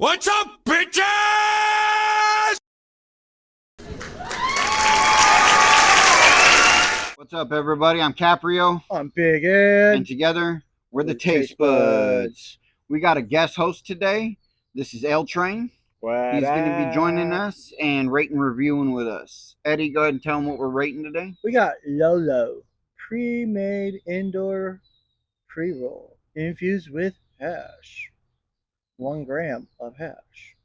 What's up, bitches? What's up, everybody? I'm Caprio. I'm Big Ed. And together, we're the Taste Buds. We got a guest host today. This is L Train. He's going to be joining us and rating and reviewing with us. Eddie, go ahead and tell him what we're rating today. We got Lolo pre-made indoor pre-roll infused with hash. 1 gram of hash.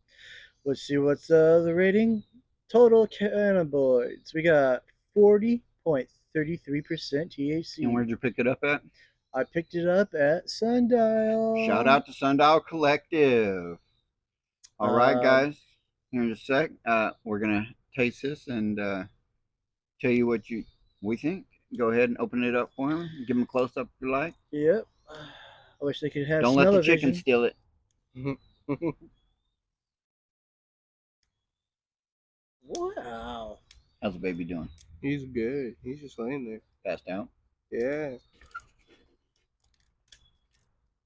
Let's see what's the rating. Total cannabinoids. We got 40.33% THC. And where'd you pick it up at? I picked it up at Sundial. Shout out to Sundial Collective. All right, guys. Here in a sec, we're going to taste this and tell you what we think. Go ahead and open it up for him. Give him a close-up if you like. Yep. I wish they could have Don't let the chicken steal it. Wow. How's the baby doing? He's good. He's just laying there. Passed out? Yeah.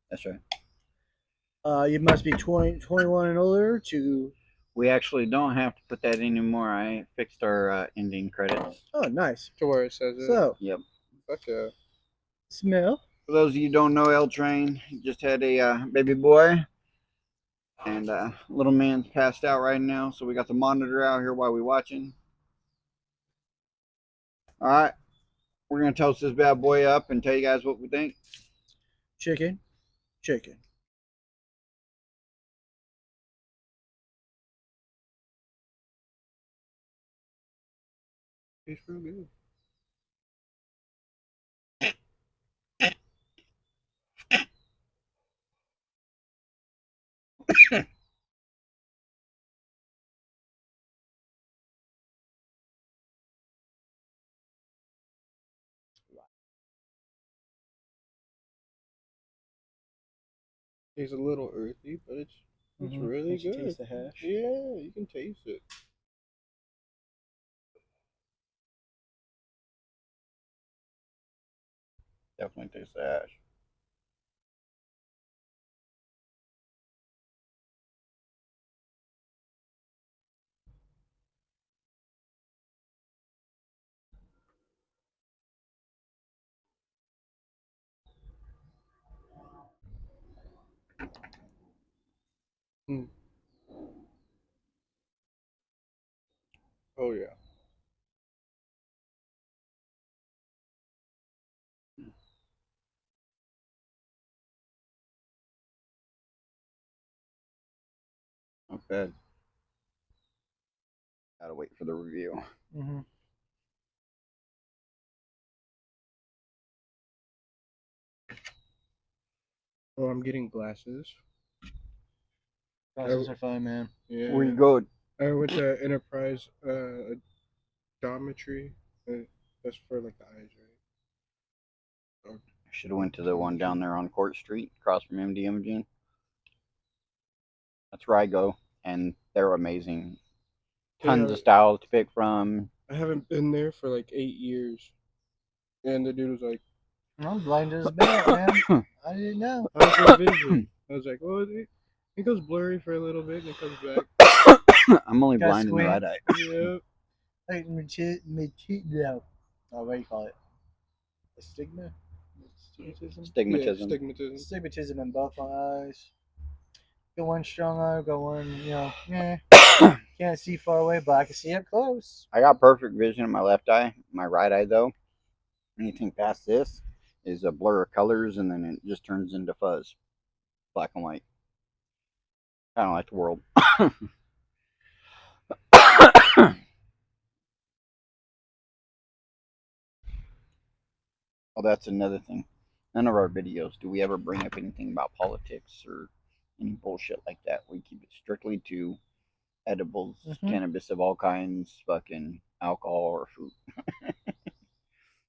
That's right. You must be 21 and older to... We actually don't have to put that anymore. I fixed our ending credits. Oh, nice. To where it says it. So, yep. Fuck yeah. Smell. For those of you who don't know, L Train just had a baby boy. And little man's passed out right now. So we got the monitor out here while we're watching. All right. We're going to toast this bad boy up and tell you guys what we think. Chicken. Chicken. Tastes real good. It's a little earthy, but it's really Can you good. taste the hash? Yeah, you can taste it. Definitely taste the hash. Oh yeah. Not bad. Gotta wait for the review. Oh, I'm getting glasses. Glasses are fine, man. Yeah. Where you go? I went to Enterprise Optometry. That's for like the eyes, right? Should have went to the one down there on Court Street, across from MD Imaging. That's where I go, and they're amazing. Tons of styles to pick from. I haven't been there for like 8 years, and the dude was like, I'm blind as a bat, man. I didn't know. "How's your vision?" I was like, "Well, it goes blurry for a little bit, and it comes back." I'm only Gotta blind in the squint. right eye. Yeah. Like, no. Oh, what do you call it? A stigma? Stigmatism? Stigmatism. Yeah, stigmatism. Stigmatism in both my eyes. Got one strong eye, got one, can't see far away, but I can see up close. I got perfect vision in my left eye. My right eye, though, anything past this is a blur of colors, and then it just turns into fuzz. Black and white. Kind of like the world. Oh, that's another thing. None of our videos do we ever bring up anything about politics or any bullshit like that. We keep it strictly to edibles, cannabis of all kinds, fucking alcohol or food.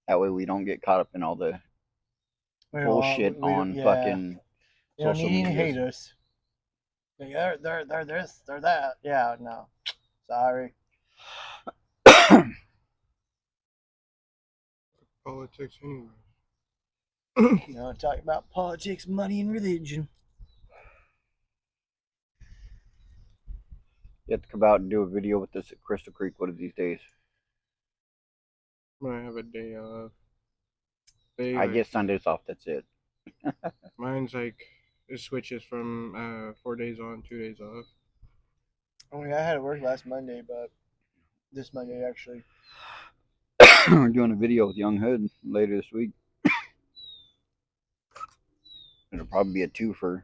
That way we don't get caught up in all the bullshit on fucking You don't social need any media. haters. They're this, they're that. Yeah, no. Sorry. Politics, anyway. You know, talk about politics, money, and religion. You have to come out and do a video with this at Crystal Creek one of these days. I'm gonna have a day off. I get Sundays off. That's it. Mine's like it switches from 4 days on, 2 days off. I mean, I had to work last Monday, but this Monday actually. We're doing a video with Young Hood later this week. It'll probably be a twofer.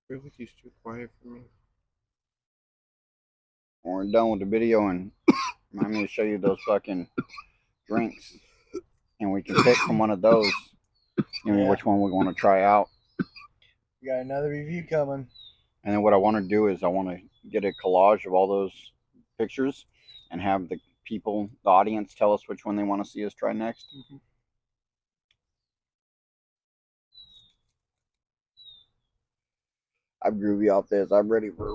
I feel like he's too quiet for me. When we're done with the video, and I'm going to show you those fucking drinks, and we can pick from one of those. Yeah. Which one we want to try out. We got another review coming. And then what I want to do is I want to get a collage of all those pictures and have the people, the audience, tell us which one they want to see us try next. Mm-hmm. I'm groovy off this. I'm ready for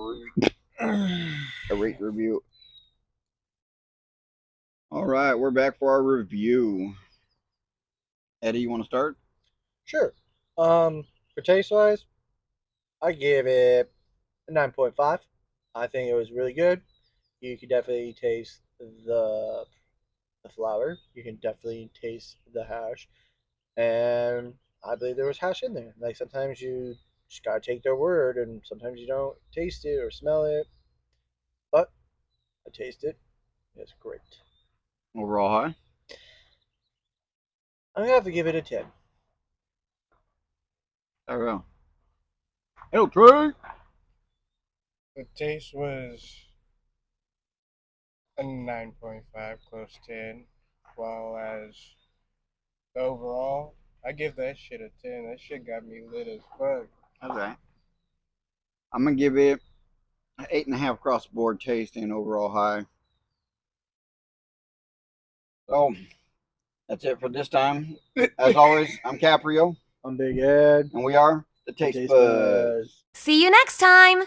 a rate review. All right, we're back for our review. Eddie, you want to start? Sure. For taste wise, I give it a 9.5. I think it was really good. You could definitely taste the flour. You can definitely taste the hash, and I believe there was hash in there. Like sometimes you just gotta take their word, and sometimes you don't taste it or smell it. But I taste it. It's great. Overall high? I'm gonna have to give it a 10. There we go. Hello, Trey. The taste was a 9.5, close to 10. While as the overall, I give that shit a 10. That shit got me lit as fuck. Okay. I'm going to give it an 8.5 across the board taste and overall high. So, that's it for this time. As always, I'm Caprio. I'm Big Ed. And we are the Taste Buds. See you next time!